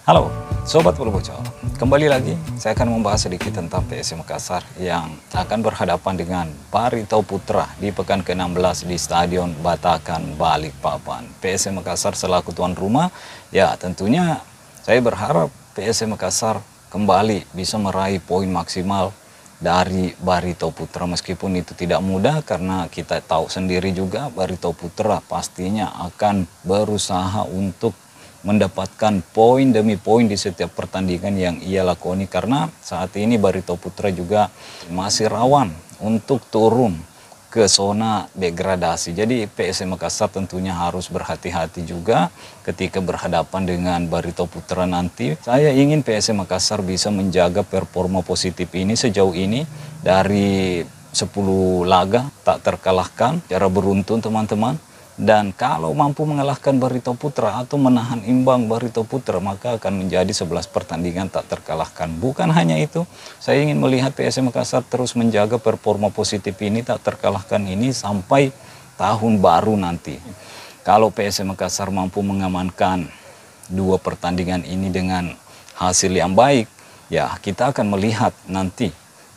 Halo, Sobat Bola Bocor. Kembali lagi, saya akan membahas sedikit tentang PSM Makassar yang akan berhadapan dengan Barito Putra di pekan ke-16 di Stadion Batakan, Balikpapan. PSM Makassar selaku tuan rumah, ya tentunya saya berharap PSM Makassar kembali bisa meraih poin maksimal dari Barito Putra, meskipun itu tidak mudah karena kita tahu sendiri juga Barito Putra pastinya akan berusaha untuk mendapatkan poin demi poin di setiap pertandingan yang ia lakoni, karena saat ini Barito Putra juga masih rawan untuk turun ke zona degradasi. Jadi PSM Makassar tentunya harus berhati-hati juga ketika berhadapan dengan Barito Putra nanti. Saya ingin PSM Makassar bisa menjaga performa positif ini sejauh ini dari 10 laga tak terkalahkan secara beruntun teman-teman. Dan kalau mampu mengalahkan Barito Putra atau menahan imbang Barito Putra, maka akan menjadi 11 pertandingan tak terkalahkan. Bukan hanya itu, saya ingin melihat PSM Makassar terus menjaga performa positif ini, tak terkalahkan ini sampai tahun baru nanti. Kalau PSM Makassar mampu mengamankan 2 pertandingan ini dengan hasil yang baik, ya kita akan melihat nanti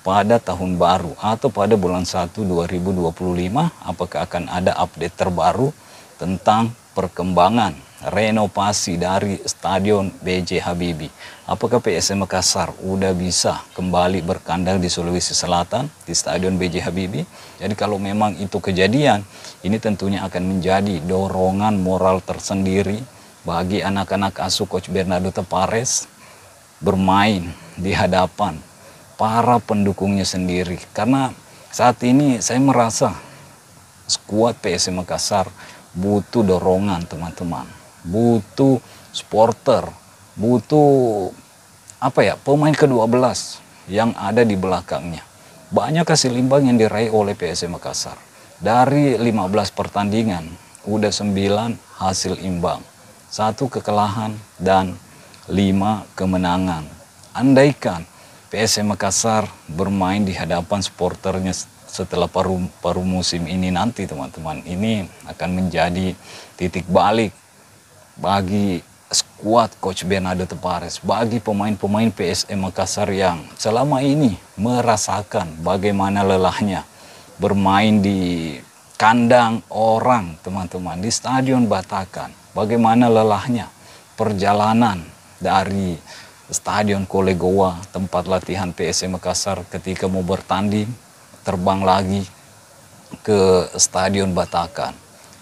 pada tahun baru atau pada bulan 1 2025 apakah akan ada update terbaru tentang perkembangan renovasi dari Stadion B.J. Habibie. Apakah PSM Makassar udah bisa kembali berkandang di Sulawesi Selatan di Stadion B.J. Habibie? Jadi kalau memang itu kejadian, ini tentunya akan menjadi dorongan moral tersendiri bagi anak-anak asuh Coach Bernardo Tapares bermain di hadapan para pendukungnya sendiri. Karena saat ini saya merasa skuad PSM Makassar butuh dorongan teman-teman, butuh supporter, butuh pemain ke-12 yang ada di belakangnya. Banyak hasil imbang yang diraih oleh PSM Makassar. Dari 15 pertandingan udah 9 hasil imbang, 1 kekalahan dan 5 kemenangan. Andaikan PSM Makassar bermain di hadapan supporternya setelah paruh musim ini nanti teman-teman, ini akan menjadi titik balik bagi skuad Coach Bernardo Tapares, bagi pemain-pemain PSM Makassar yang selama ini merasakan bagaimana lelahnya bermain di kandang orang teman-teman, di Stadion Batakan, bagaimana lelahnya perjalanan dari Stadion Kolegowa, tempat latihan PSM Makassar, ketika mau bertanding, terbang lagi ke Stadion Batakan.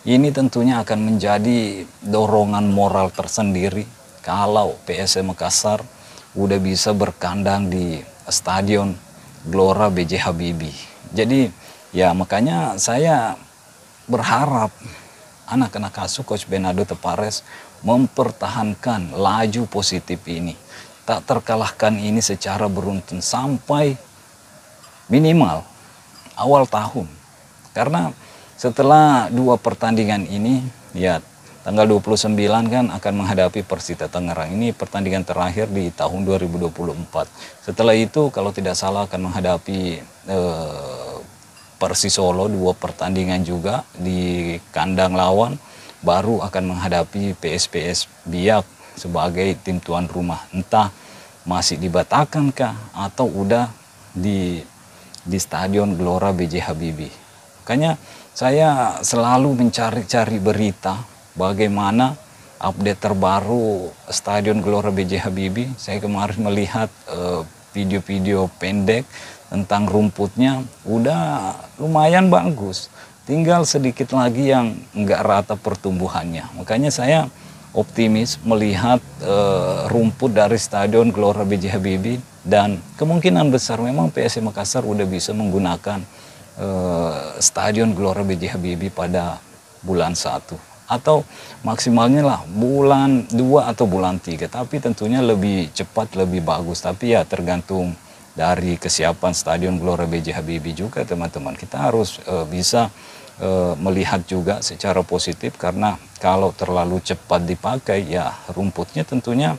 Ini tentunya akan menjadi dorongan moral tersendiri kalau PSM Makassar udah bisa berkandang di Stadion Gelora B.J. Habibie. Jadi ya makanya saya berharap anak-anak asuh Coach Bernardo Tapares mempertahankan laju positif ini, tak terkalahkan ini secara beruntun sampai minimal awal tahun. Karena setelah 2 pertandingan ini, ya tanggal 29 kan akan menghadapi Persita Tangerang. Ini pertandingan terakhir di tahun 2024. Setelah itu kalau tidak salah akan menghadapi Persis Solo, 2 pertandingan juga di kandang lawan, baru akan menghadapi PSPS Biak sebagai tim tuan rumah. Entah masih di Batakan kah atau udah di Stadion Gelora B.J. Habibie. Makanya saya selalu mencari-cari berita bagaimana update terbaru Stadion Gelora B.J. Habibie. Saya kemarin melihat video-video pendek tentang rumputnya udah lumayan bagus. Tinggal sedikit lagi yang nggak rata pertumbuhannya. Makanya saya optimis melihat rumput dari Stadion Gelora B.J. Habibie, dan kemungkinan besar memang PSM Makassar udah bisa menggunakan Stadion Gelora B.J. Habibie pada bulan 1 atau maksimalnya lah bulan 2 atau bulan 3, tapi tentunya lebih cepat lebih bagus. Tapi ya tergantung dari kesiapan Stadion Gelora B.J. Habibie juga teman-teman. Kita harus bisa melihat juga secara positif, karena kalau terlalu cepat dipakai ya rumputnya tentunya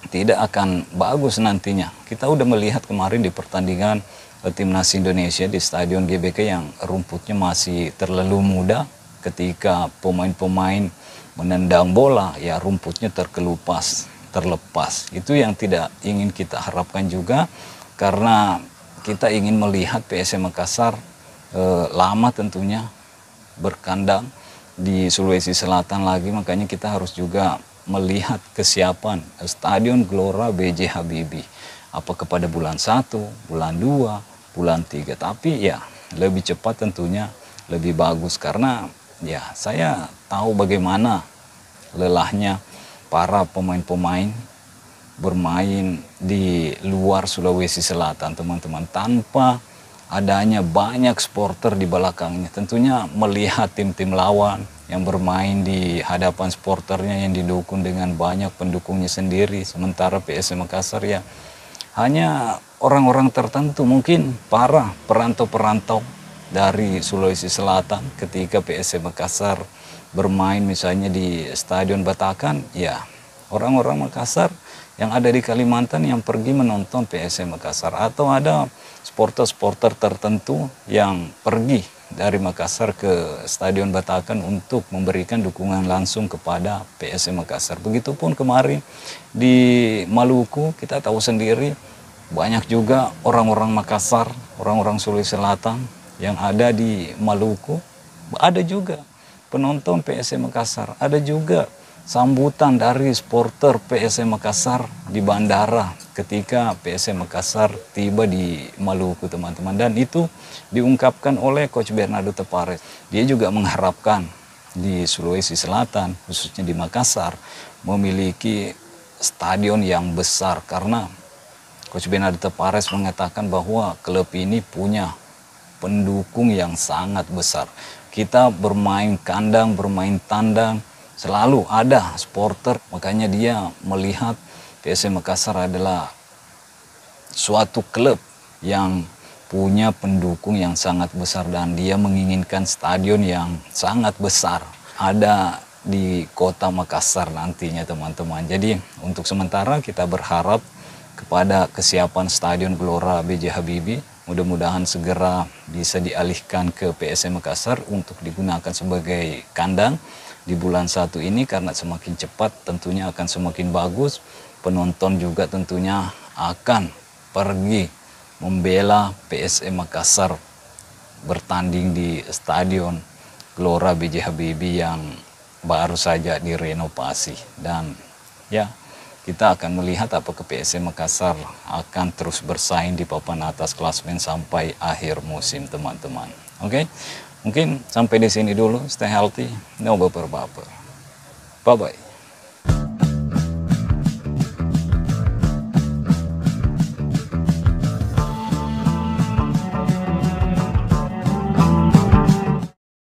tidak akan bagus nantinya. Kita udah melihat kemarin di pertandingan Timnas Indonesia di Stadion GBK yang rumputnya masih terlalu muda, ketika pemain-pemain menendang bola ya rumputnya terkelupas terlepas. Itu yang tidak ingin kita harapkan juga, karena kita ingin melihat PSM Makassar lama tentunya berkandang di Sulawesi Selatan lagi. Makanya kita harus juga melihat kesiapan Stadion Gelora B.J. Habibie, apakah pada bulan 1, bulan 2, bulan 3. Tapi ya lebih cepat tentunya lebih bagus, karena ya saya tahu bagaimana lelahnya para pemain-pemain bermain di luar Sulawesi Selatan, teman-teman, tanpa adanya banyak supporter di belakangnya. Tentunya melihat tim-tim lawan yang bermain di hadapan supporternya yang didukung dengan banyak pendukungnya sendiri, sementara PSM Makassar ya hanya orang-orang tertentu, mungkin para perantau-perantau dari Sulawesi Selatan. Ketika PSM Makassar bermain misalnya di Stadion Batakan, ya orang-orang Makassar yang ada di Kalimantan yang pergi menonton PSM Makassar, atau ada supporter-supporter tertentu yang pergi dari Makassar ke Stadion Batakan untuk memberikan dukungan langsung kepada PSM Makassar. Begitupun kemarin di Maluku, kita tahu sendiri banyak juga orang-orang Makassar, orang-orang Sulawesi Selatan yang ada di Maluku. Ada juga penonton PSM Makassar, ada juga sambutan dari supporter PSM Makassar di bandara ketika PSM Makassar tiba di Maluku, teman-teman. Dan itu diungkapkan oleh Coach Bernardo Tavares. Dia juga mengharapkan di Sulawesi Selatan, khususnya di Makassar, memiliki stadion yang besar, karena Coach Bernardo Tavares mengatakan bahwa klub ini punya pendukung yang sangat besar. Kita bermain kandang, bermain tandang, selalu ada supporter. Makanya dia melihat PSM Makassar adalah suatu klub yang punya pendukung yang sangat besar, dan dia menginginkan stadion yang sangat besar ada di kota Makassar nantinya, teman-teman. Jadi untuk sementara kita berharap kepada kesiapan Stadion Gelora B.J. Habibie. Mudah-mudahan segera bisa dialihkan ke PSM Makassar untuk digunakan sebagai kandang di bulan 1 ini, karena semakin cepat tentunya akan semakin bagus. Penonton juga tentunya akan pergi membela PSM Makassar bertanding di Stadion Gelora B.J. Habibie yang baru saja direnovasi. Dan ya, kita akan melihat apakah PSM Makassar akan terus bersaing di papan atas klasemen sampai akhir musim, teman-teman. Oke? Mungkin sampai di sini dulu. Stay healthy, no baper-baper. Bye-bye.